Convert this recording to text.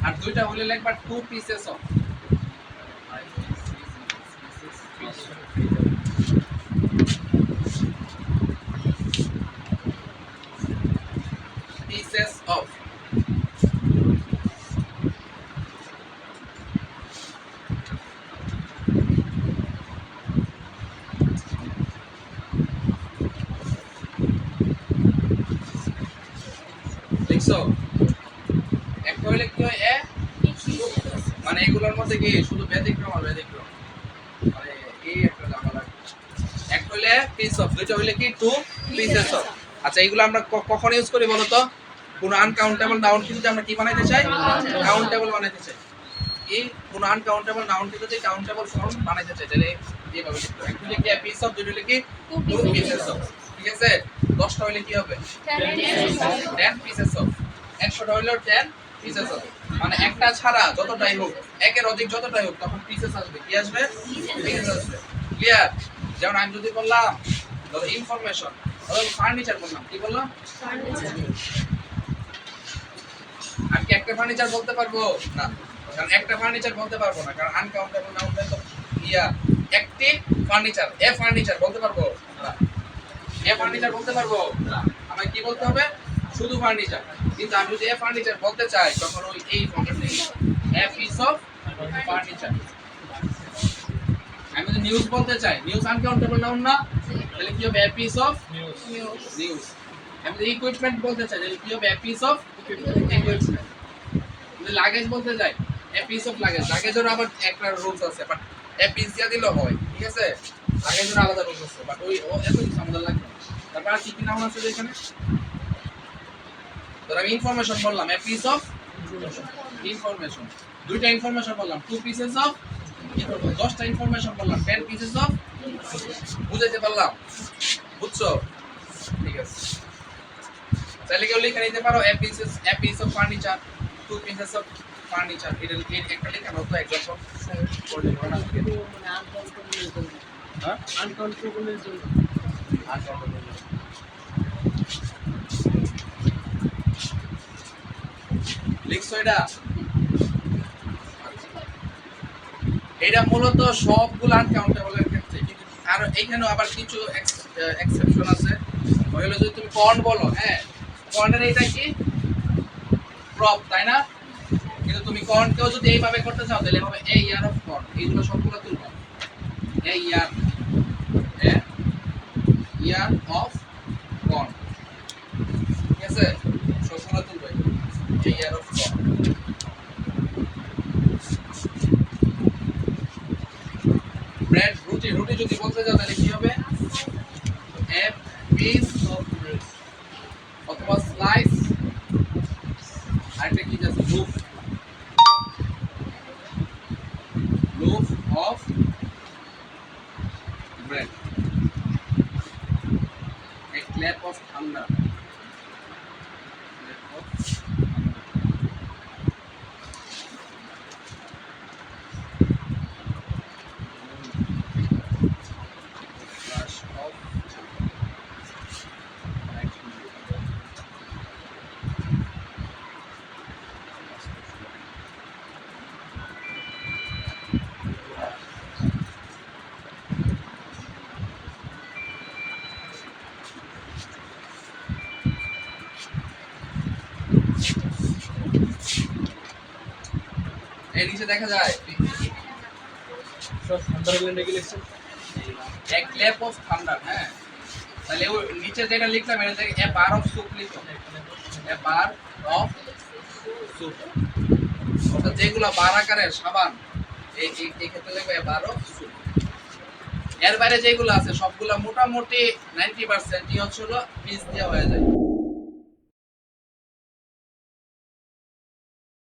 আর দুইটা হলে লিখবা 2 pieces of pieces of লিখছো একটা হলে কি হয় এ মানে এগুলোর মধ্যে কি শুধু ব্যতিক্রম আর ব্যতিক্রম মানে এই একটা জামা লাগে একটা হলে পিস অফ দুইটা হলে কি 2 পিসেস অফ আচ্ছা এগুলো আমরা কখন ইউজ করি বলো তো কোন আনকাউন্টেবল নাউন কি যদি আমরা কি বানাইতে চাই কাউন্টেবল বানাইতে চাই এই কোন আনকাউন্টেবল নাউন কি যদি কাউন্টেবল ফর্ম বানাইতে চাই তাহলে এইভাবে লিখতে হবে একটা হলে কি পিস অফ দুইটা হলে কি 2 পিসেস অফ ঠিক আছে 10টা হলে কি হবে 10 পিসেস অফ 100টা হলো 10 পিসেস অফ মানে একটা ছাড়া যতটাই হোক একের অধিক যতটাই হোক তখন পিসেস আসবে কি আসবে পিসেস আসবে ক্লিয়ার যেমন আমি যদি বললাম ধরো ইনফরমেশন ধরো ফার্নিচার বললাম কি বললাম ফার্নিচার আমি কি একটা ফার্নিচার বলতে পারবো না কারণ একটা ফার্নিচার বলতে পারবো না কারণ আনকাউন্টেবল নাউন তো একটি ফার্নিচার এ ফার্নিচার বলতে পারবো না এ ফার্নিচার বলতে পারবো না আমায় কি বলতে হবে শুধু ফার্নিচার কিন্তু আমি যদি এ ফার্নিচার বলতে চাই তখন ওই এই ফর্মটা নেই এ পিস অফ ফার্নিচার আমি যদি নিউজ বলতে চাই নিউজ আনকাউন্টেবল নাউন না তাহলে কি হবে এ পিস অফ নিউজ আমি যদি ইকুইপমেন্ট বলতে চাই তাহলে কি হবে এ পিস অফ ইকুইপমেন্ট যদি লাগেজ বলতে চাই এ পিস অফ লাগেজ লাগেজের আবার একটা রুলস আছে বাট এ পিস দিয়া দিলেও হয় ঠিক আছে লাগেজের আলাদা রুলস আছে বাট ওই এত কিছু আমাদের লাগবে তারপর আর কি কি নাউন আছে এখানে তো আমি ইনফরমেশন বললাম এ পিস অফ ইনফরমেশন দুইটা ইনফরমেশন বললাম 2 পিসেস অফ 10টা ইনফরমেশন বললাম 10 পিসেস অফ বুঝাইতে পারলাম বুঝছো ঠিক আছে তাহলে কেউ লিখে নিতে পারো a piece of furniture 2 pieces of furniture এটা একটা লেখা হতো एग्जांपल করে দিও না মানে আনকাউন্টেবলের জন্য হ্যাঁ আনকাউন্টেবলের জন্য লিখছো এটা মূলত সবগুলো আনকাউন্টেবলের ক্ষেত্রে কিন্তু আর এখানেও আবার কিছু এক্সেপশন আছে হলো যদি তুমি কর্ন বলো হ্যাঁ কর্নের এটা কি প্রপ তাই না কিন্তু তুমি কর্নকেও যদি এইভাবে করতে চাও তাহলে হবে এ ইয়ার অফ কর্ন এইগুলো সবগুলো তুলবা এ ইয়ার অফ কর্ন ঠিক আছে সবগুলো তুলবে এ ইয়ার অফ কর্ন ব্রেড রুটি যদি বলতে যাও তাহলে কি হবে এ পিস অফ ব্রেড অথবা স্লাইস আরেকটা কি আছে loaf of bread a clap of thunder এই নিচে দেখা যায় সব থান্ডারল্যান্ড রেগুলেশন এক ক্ল্যাপ অফ থান্ডার হ্যাঁ তাহলে ওই নিচে যেটা লিখলাম এটা থেকে এ বার অফ সুপ লিখো এ বার অফ সুপ অর্থাৎ যেগুলো বার আকারের সাবান এই ক্ষেত্রে লিখবে এ বার অফ সুপ এর বাইরে যেগুলো আছে সবগুলো মোটামুটি 90% হচ্ছে হলো পিস দেওয়া হয়ে যায়